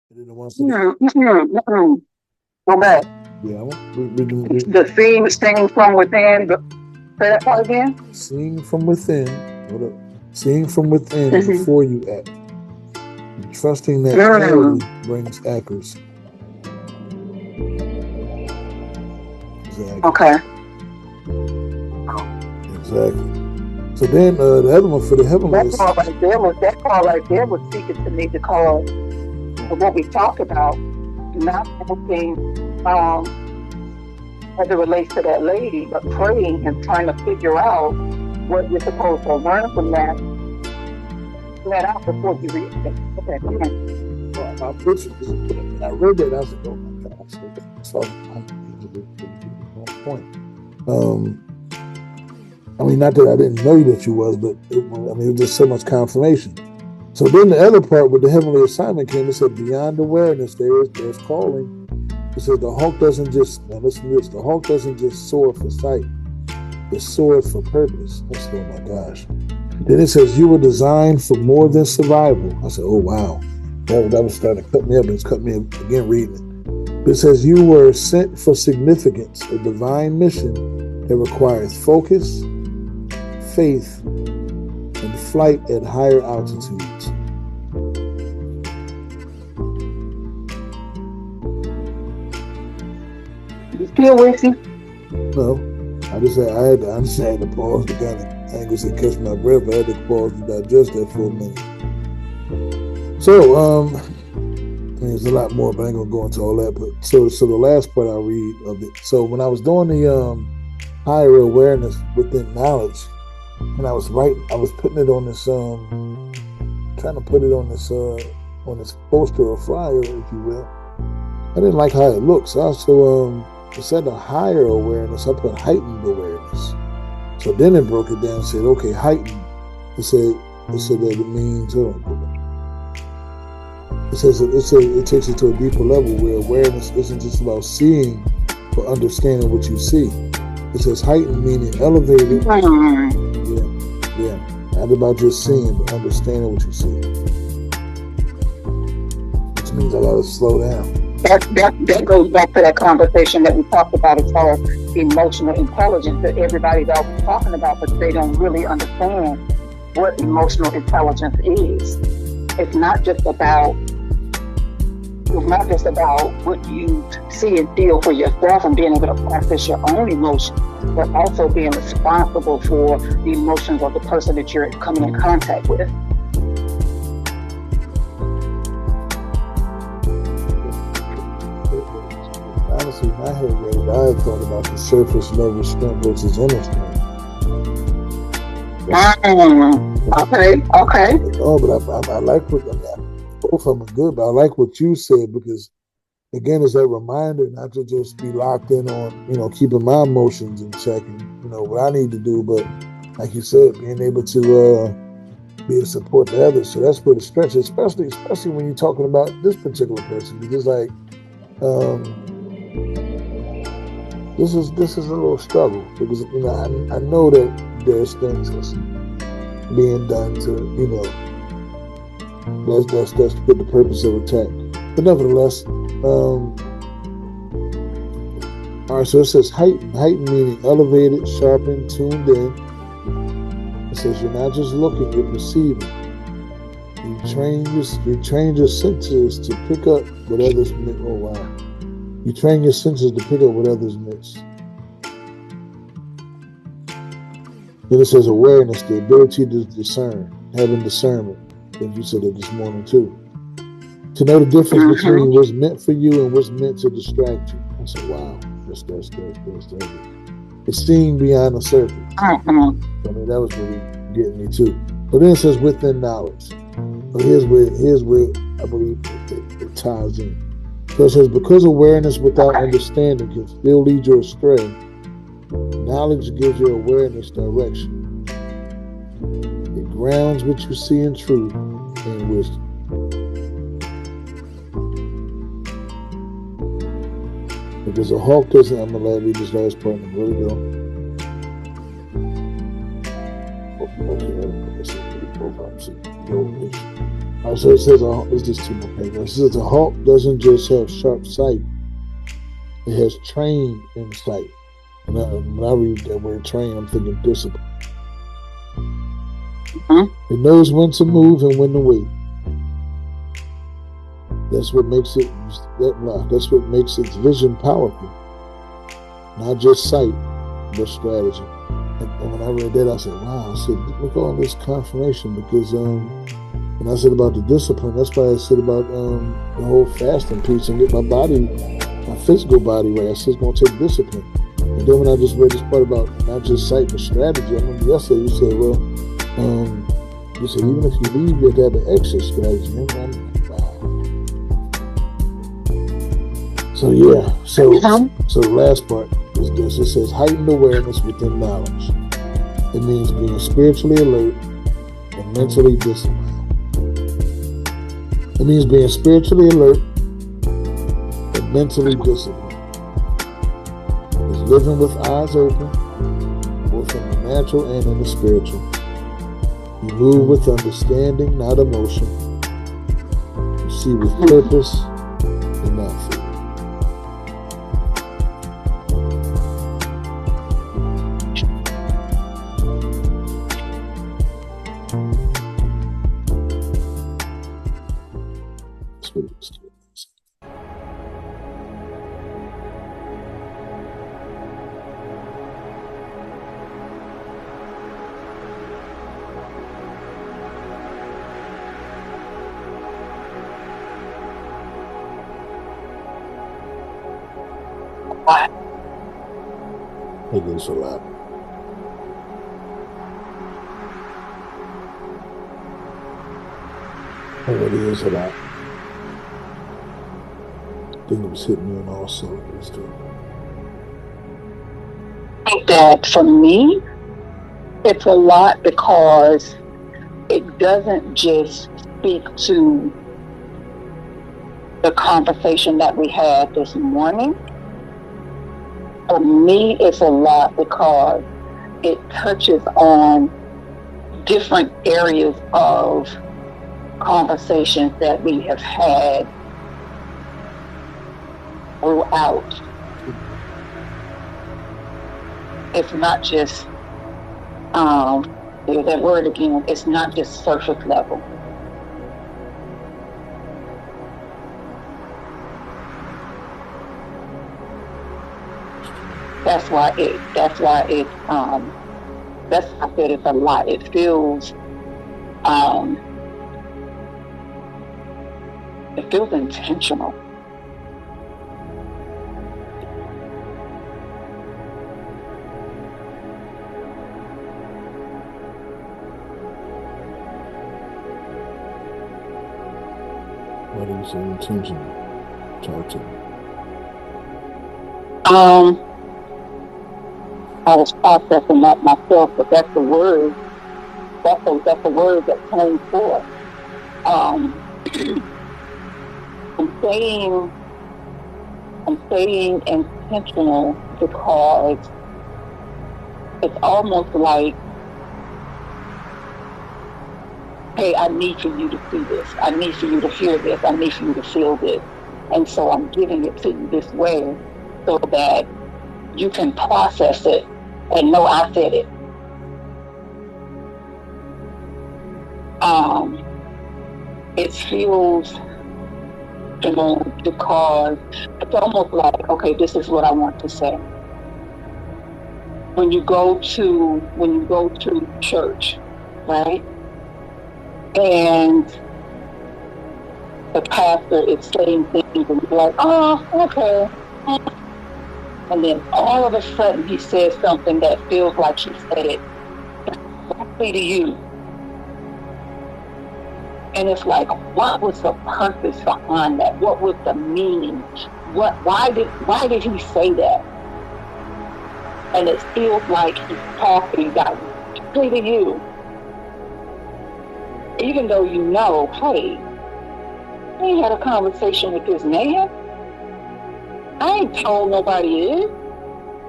And then the ones that Mm, mm, mm. Go back. yeah, we The seeing from within. Say that part again. seeing from within. Hold up. Seeing from within Mm-hmm. before you act. And trusting that Mm. clarity brings accuracy. Exactly. Okay. Exactly. So then the other one for the heavenly That is part right there was speaking to me because of what we talked about, not acting um, as it relates to that lady, but praying and trying to figure out what you're supposed to learn from that out before you react. Okay, come on. I literally, when I read that, I was like, oh my gosh, so it was on point. Um, I mean, not that I didn't know that you was, but I mean, it was just so much confirmation. So then the other part with the heavenly assignment came, it said, beyond awareness, there's calling. It said the hawk doesn't just, now listen to this, the hawk doesn't just soar for sight, it soars for purpose. I said, oh my gosh. Then it says, you were designed for more than survival. I said, oh wow. That was starting to cut me up, and it's cut me up again reading it. It says, you were sent for significance, a divine mission that requires focus, faith, and flight at higher altitudes. You still with you? No, I just had to pause to kind of, I ain't gonna say catch my breath, but I had to pause to digest that for a minute. So, there's a lot more, but I ain't gonna go into all that. But so the last part I read of it. So when I was doing the higher awareness within knowledge, and I was putting it on this trying to put it on this poster or flyer, if you will. I didn't like how it looks. So I also instead of higher awareness, I put heightened awareness. So then it broke it down and said, okay, heightened. It said that it means it takes it to a deeper level where awareness isn't just about seeing but understanding what you see. It says heightened meaning elevated. Yeah. Not about just seeing but understanding what you see. Which means I gotta slow down. That goes back to that conversation that we talked about as far as emotional intelligence that everybody's always talking about, but they don't really understand what emotional intelligence is. It's not just about what you see and feel for yourself and being able to process your own emotions, but also being responsible for the emotions of the person that you're coming in contact with. Honestly, my head read, I had thought about the surface level strength versus inner strength. Okay. Oh, but I like what, I mean, both of them are good, but I like what you said because, again, it's that reminder not to just be locked in on, keeping my emotions in check and, what I need to do, but like you said, being able to be a support to others. So that's where the stretch, especially when you're talking about this particular person, because like, this is a little struggle because I know that there's things that's being done to that's with the purpose of attack, but nevertheless, all right. So it says heightened meaning elevated, sharpened, tuned in. It says you're not just looking, you're perceiving. You train your senses to pick up what others miss. Oh wow. You train your senses to pick up what others miss. Then it says awareness, the ability to discern, having discernment. I think you said it this morning too. To know the difference between what's meant for you and what's meant to distract you. I said, wow, that's it's seeing beyond the surface. I mean, that was really getting me too. But then it says within knowledge. So here's where I believe it ties in. So it says, because awareness without understanding can still lead you astray, knowledge gives your awareness direction. It grounds what you see in truth and wisdom. Because a hawk doesn't, I'm going to read this last part and where we go. So it says, it's just two more pages. It says a hawk doesn't just have sharp sight; it has trained insight. And when I read that word "train," I'm thinking discipline. Mm-hmm. It knows when to move and when to wait. That's what makes it. That's what makes its vision powerful. Not just sight, but strategy. And when I read that, I said, "Wow!" I said, "Look at all this confirmation." Because when I said about the discipline, that's why I said about the whole fasting piece and get my body, my physical body right. I said it's gonna take discipline. And then when I just read this part about not just sight but strategy, I remember yesterday you said, "Well, you said even if you leave, you have to have an exit strategy." So yeah, so the last part is this. It says heightened awareness within knowledge. It means being spiritually alert and mentally disciplined. It means being spiritually alert and mentally disciplined. It's living with eyes open, both in the natural and in the spiritual. You move with understanding, not emotion. You see with purpose and not fear. It is a lot. It is a lot. I think it was hitting me on all cylinders too. I think that for me, it's a lot because it doesn't just speak to the conversation that we had this morning. For me, it's a lot because it touches on different areas of conversations that we have had throughout. It's not just, that word again, it's not just surface level. That's why I said it's a lot. It feels intentional. Why do you say intentional? Talk to me. I was processing that myself, but that's the word. That's the word that came forth. I'm saying intentional because it's almost like, hey, I need for you to see this. I need for you to hear this. I need for you to feel this. And so I'm giving it to you this way so that you can process it and know I said it. It feels, because it's almost like, okay, this is what I want to say. When you go to church, right? And the pastor is saying things and you're like, oh, okay. And then all of a sudden he says something that feels like he said it directly to you. And it's like, what was the purpose behind that? What was the meaning? Why did he say that? And it feels like he's talking directly to you. Even though you know, hey, I ain't had a conversation with this man. I ain't told nobody this.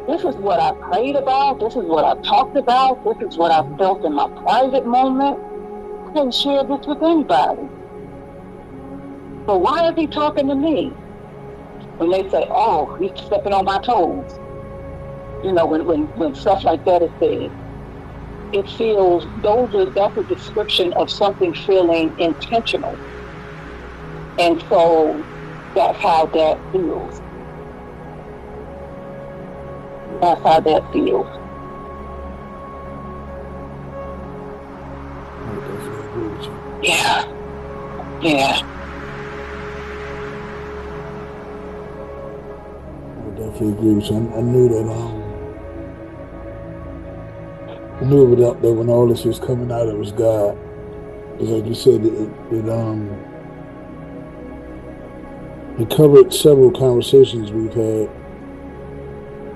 This is what I prayed about. This is what I talked about. This is what I felt in my private moment. I didn't share this with anybody. So why is he talking to me? When they say, "Oh, he's stepping on my toes," when stuff like that is said, it feels that's a description of something feeling intentional, and so that's how that feels. That's how that feels. I definitely agree with you. Yeah. Yeah. I definitely agree with you. I knew that. I knew that when all this was coming out, it was God. Because, like you said, it covered several conversations we've had,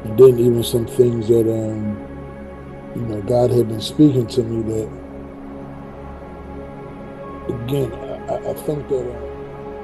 and then even some things that God had been speaking to me. That again, I think that.